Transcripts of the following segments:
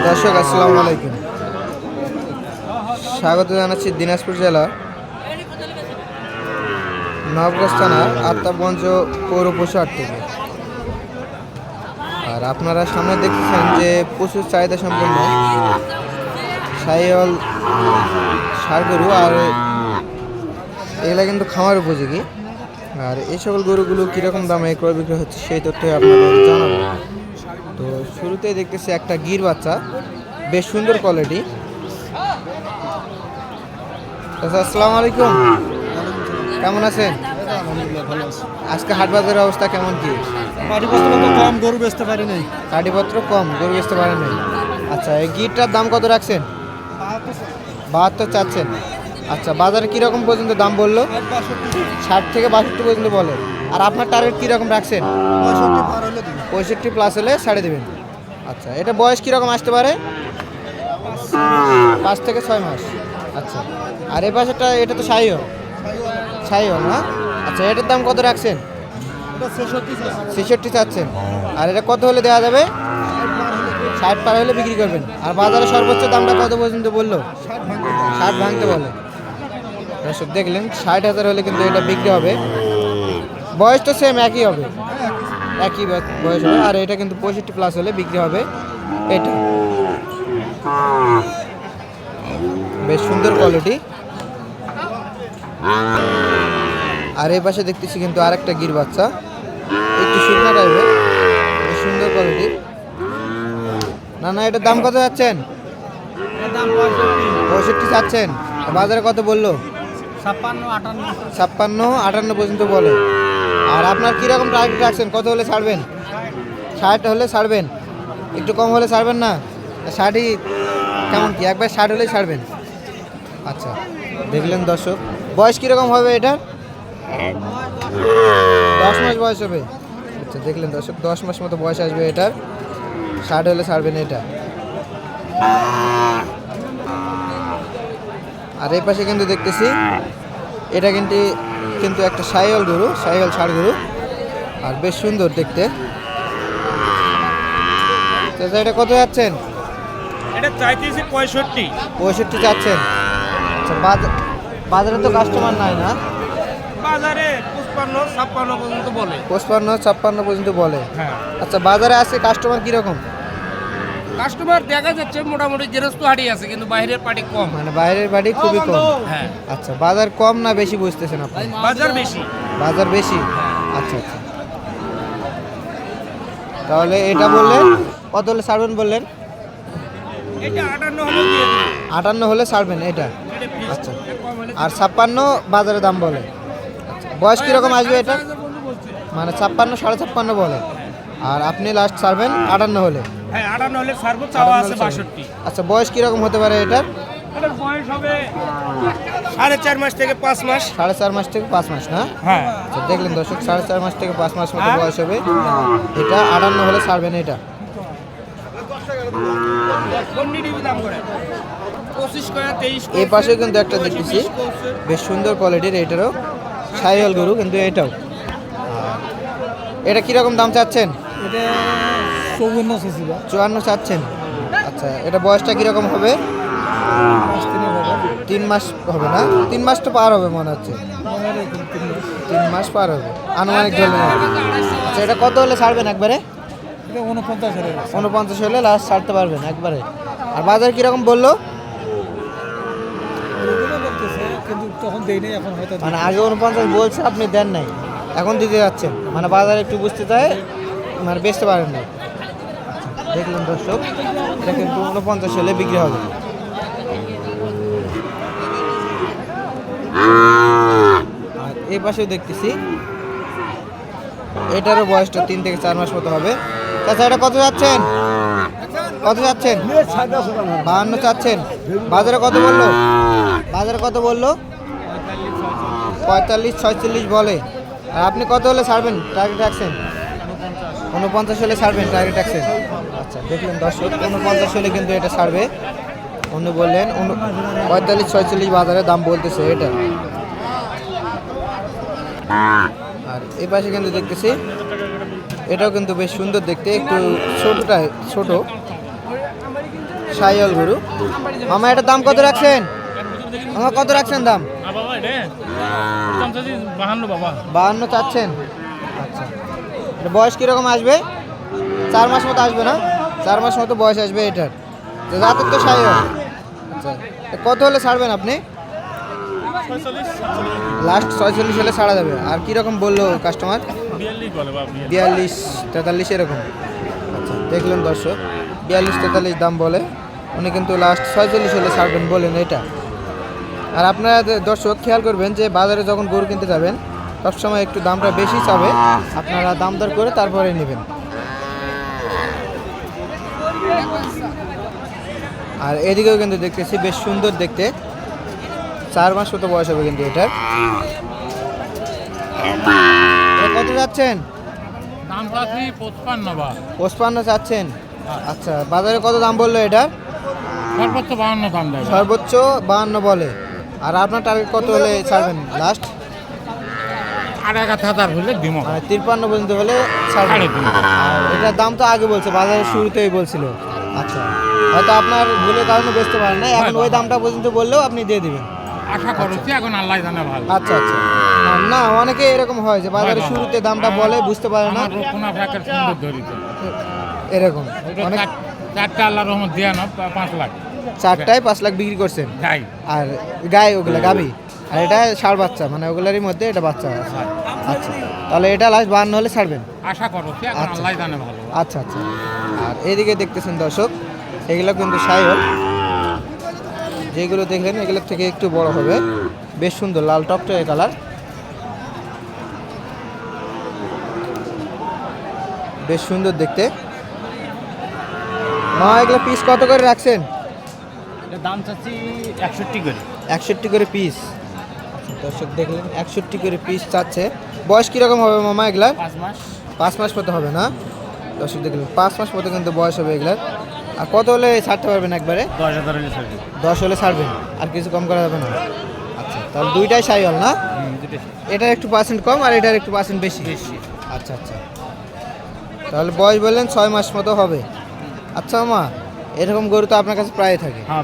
দর্শক আসসালামু আলাইকুম, স্বাগত জানাচ্ছি দিনাজপুর জেলা নবগঞ্জ থানার আত্মাবঞ্জ পৌর পশু হাট থেকে। আর আপনারা সামনে দেখতেছেন যে প্রচুর চাহিদা সম্পন্ন শাহিওয়াল ষাঁড় গরু, আর এগুলা কিন্তু খামার উপযোগী। আর এই সকল গরুগুলো কীরকম দামে ক্রয় বিক্রয় হচ্ছে সেই তথ্যই আপনাদের জানাবো। তো শুরুতেই দেখতেছি একটা গির বাচ্চা, বেশ সুন্দর কোয়ালিটি। আসসালামু আলাইকুম, কেমন আছেন? আজকে হাট বাজারের অবস্থা কেমন কি? পাটিপত্র তো কম, গরু বেচতে পারি নাই। কাটিপত্র কম, গরু বেচতে পারেন নাই। আচ্ছা, এই গিরটার দাম কত রাখছেন? 72 চাচ্ছেন। আচ্ছা, বাজারে কীরকম পর্যন্ত দাম বললো? 60 থেকে 62 পর্যন্ত বলে। আর আপনার টার্গেট কীরকম রাখছেন? 65 প্লাস হলে ছাড়ে দেবেন। আচ্ছা, এটা বয়স কীরকম আসতে পারে? 5 থেকে 6 মাস। আচ্ছা, আর এই পাশেটা এটা তো শাহিওয়াল না? আচ্ছা, এটার দাম কত রাখছেন? 66 চাচ্ছেন। আর এটা কত হলে দেওয়া যাবে? 60 পার হলে বিক্রি করবেন। আর বাজারে সর্বোচ্চ দামটা কত পর্যন্ত বললো? 60 ভাঙতে বলে। দর্শক দেখলেন, 60,000 হলে কিন্তু এটা বিক্রি হবে। বয়স তো সেম, একই হবে, একই বয়স হবে। আর এটা কিন্তু 65 প্লাস হলে বিক্রি হবে। এটা বেশ সুন্দর কোয়ালিটি। আর এই পাশে দেখতেছি কিন্তু আরেকটা গির বাচ্চা, একটু শুকনা টাইপের, বেশ সুন্দর কোয়ালিটির। না, এটার দাম কত যাচ্ছেন? 65 চাচ্ছেন। বাজারে কত বললো? 56-58 পর্যন্ত বলে। আর আপনার কীরকম টার্গেট রাখছেন? কত হলে ছাড়বেন? 60 হলে ছাড়বেন, একটু কম হলে ছাড়বেন না? 60ই কেমন কি, একবার 60 হলেই ছাড়বেন। আচ্ছা, দেখলেন দর্শক, বয়স কীরকম হবে এটার? 10 মাস বয়স হবে। আচ্ছা, দেখলেন দর্শক, 10 মাস মতো বয়স আসবে এটার। 60 হলে ছাড়বেন এটা। আর এই পাশে কিন্তু দেখতেছি এটা কিন্তু একটা শাহিওয়াল গরু, শাহিওয়াল ষাঁড় গরু, আর বেশ সুন্দর দেখতে। এটা কত যাচ্ছেন? এটা চাইতেছি 65 চাচ্ছেন। আচ্ছা, বাজারে তো কাস্টমার নাই না? বাজারে 55-56 পর্যন্ত বলে। 55-56 পর্যন্ত বলে। হ্যাঁ। আচ্ছা, বাজারে আছে কাস্টমার কিরকম? কাস্টমার দেখা যাচ্ছে মোটামুটি জেরস্ত হাঁটি আছে, কিন্তু বাইরের পার্টি কম। মানে বাইরের বাড়ি খুবই কম। হ্যাঁ। আচ্ছা, বাজার কম না বেশি বুঝতেছেন আপনি? বাজার বেশি। বাজার বেশি। আচ্ছা আচ্ছা, তাহলে এটা বললেন কত হলে ছাড়বেন বললেন? এটা 58 হলে দিয়ে দিন। 58 হলে ছাড়বেন এটা। এটা fixed। আচ্ছা, কম হলে আর 56 বাজারে দাম বলে। আচ্ছা, বয়স কীরকম আসবে এটা? মানে 56, 56.5 বলে। আর আপনি লাস্ট ছাড়বেন 58 হলে? হ্যাঁ, 58 হলে ছাড়বো, চাওয়া আছে 62। আচ্ছা, বয়স কীরকম হতে পারে এটার? এটার বয়স হবে 4.5 মাস থেকে 5 মাস। 4.5 মাস থেকে 5 মাস না? হ্যাঁ। আচ্ছা, দেখলেন দর্শক, 4.5 মাস থেকে 5 মাস মতো বয়স হবে এটা। 58 হলে ছাড়বেন এটা। এই পাশে কিন্তু একটা দেখতেছি বেশ সুন্দর কোয়ালিটির, এটারও শাহিওয়াল গরু, কিন্তু এটাও। এটা কিরকম দাম চাচ্ছেন? এটা 54 চাচ্ছেন। আচ্ছা, এটা বয়সটা কিরকম হবে? 3 মাস হবে না? 3 মাস তো পার হবে মনে হচ্ছে। 3 মাস পার হবে আনুমানিক ধরলেন। আচ্ছা, এটা কত হলে ছাড়বেন একবারে? 49 হলে লাস্ট ছাড়তে পারবেন একবারে। আর বাজার কিরকম বললো? মানে আগে 49 বলছে, আপনি দেন নাই, এখন দিতে যাচ্ছেন, মানে বাজারে একটু বুঝতে চায়, মানে বেচতে পারেন না। দেখলেন দর্শক, এটা কিন্তু 49 হলে বিক্রি হবে। আর এই পাশেও দেখতেছি এটারও বয়সটা 3 থেকে 4 মাস মতো হবে। তাছাড়া এটা কত যাচ্ছেন? কত যাচ্ছেন? 52 চাচ্ছেন। বাজারে কত বললো? বাজারে কত বললো? 45-46 বলে। আর আপনি কত হলে ছাড়বেন টার্গেট রাখছেন? 49 হলে ছাড়বেন টার্গেট রাখছেন। আচ্ছা, দেখলেন দর্শক, 49 হলে কিন্তু এটা ছাড়বে। উনি বললেন 45-46 বাজারে দাম বলতেছে এটা। আর এই পাশে কিন্তু দেখতেছি এটাও কিন্তু বেশ সুন্দর দেখতে, একটু ছোট। শাহিওয়াল গরু। মামা এটার দাম কত রাখছেন? মামা কত রাখছেন দাম? 52 চাচ্ছেন। আচ্ছা, এটা বয়স কীরকম আসবে? 4 মাস মতো আসবে না? 4 মাস মতো বয়স আসবে এটার। তো রাতের তো শাহিওয়াল। আচ্ছা, তো কত হলে ছাড়বেন আপনি? লাস্ট 46 হলে ছাড়া যাবে। আর কীরকম বললো কাস্টমার? 42 43 এরকম। আচ্ছা, দেখলেন দর্শক, 42 43 দাম বলে। উনি কিন্তু লাস্ট 46 হলে ছাড়বেন বলেন এটা। আর আপনারা দর্শক খেয়াল করবেন যে বাজারে যখন গরু কিনতে যাবেন সবসময় একটু দামটা বেশি চাবে, আপনারা দাম দর করে তারপরে নেবেন। আর এদিকেও কিন্তু দেখতেছি বেশ সুন্দর দেখতে, 4 মাস মতো বয়স হবে কিন্তু এটার। এটা কত যাচ্ছেন? দাম পাচ্ছি 55 চাচ্ছেন। আচ্ছা, বাজারে কত দাম বললো এটা? সর্বোচ্চ 52 দাম দেয়। সর্বোচ্চ 52 বলে। আর আপনার টার্গেট কত হলে ছাড়বেন লাস্ট? 1000 হলে দিব। মানে 53 পর্যন্ত হলে ছাড়বেন। আর এটার দাম তো আগে বলছে, বাজারের শুরুতেই বলছিল। আচ্ছা, হয়তো আপনার ভুলের কারণে বেচতে পারেন না, এখন ওই দামটা পর্যন্ত বললেও আপনি দিয়ে দিবেন। আশা করছি, এখন আল্লাহ জানে ভালো। আচ্ছা আচ্ছা, না অনেকে এরকম হয় যে বাজারের শুরুতে দামটা বলে বুঝতে পারে না, রক্ষণা ফ্যাকের সুন্দর ধরিতে এরকম অনেক। চারটা আল্লাহর রহমত দিয়া না 5 লাখ। 4টায় 5 লাখ বিক্রি করছেন। যাই আর গায়ে ওগুলা গাবি, আর এটা ষাঁড় বাচ্চা, মানে ওগুলারই মধ্যে এটা বাচ্চা আছে। আচ্ছা, তাহলে এটা লাস্ট 52 হলে ছাড়বেন। আশা করছি, এখন আচ্ছা। আল্লাহ জানে ভালো। আচ্ছা আচ্ছা। আর এদিকে দেখতেছেন দর্শক, এগুলো কিন্তু শাহিওয়াল। যেগুলো দেখলেন এগুলোর থেকে একটু বড় হবে, বেশ সুন্দর লাল টকটকে কালার, বেশ সুন্দর দেখতে। মা এগুলো পিস কত করে রাখছেন? দাম চাচ্ছি 61 করে। 61 করে পিস। দর্শক দেখলেন 61 করে পিস চাচ্ছে। বয়স কীরকম হবে মামা এগুলার? 5 মাস। 5 মাস মতো হবে না? দর্শক দেখলেন 5 মাস মতো কিন্তু বয়স হবে এগুলার। আর কত হলে ছাড়তে পারবেন একবারে? 10,000 হলে ছাড়বে। 10 হলে ছাড়বেন, আর কিছু কম করা যাবে না? আচ্ছা, তাহলে দুইটাই শাহিওয়াল না? এটার একটু পার্সেন্ট কম আর এটার একটু পার্সেন্ট বেশি। আচ্ছা আচ্ছা, তাহলে বয়স বললেন 6 মাস মতো হবে। আচ্ছা মামা, এরকম গরু তো আপনার কাছে প্রায় থাকে? হ্যাঁ,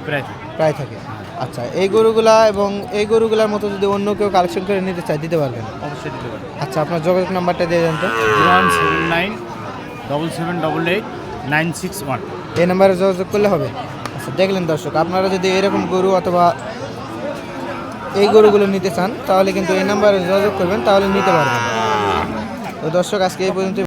প্রায় থাকে। আচ্ছা, এই গরুগুলা এবং এই গরুগুলার মতো যদি অন্য কেউ কালেকশন করে নিতে চায় দিতে পারবেন? অবশ্যই দিতে পারবে। আচ্ছা, আপনার যোগাযোগ নাম্বারটা দিয়ে দেন তো। 0179 7788 961। এই নাম্বারে যোগাযোগ করলে হবে। আচ্ছা, দেখলেন দর্শক, আপনারা যদি এরকম গরু অথবা এই গরুগুলো নিতে চান তাহলে কিন্তু এই নাম্বারে যোগাযোগ করবেন, তাহলে নিতে পারবেন। তো দর্শক, আজকে এই পর্যন্ত।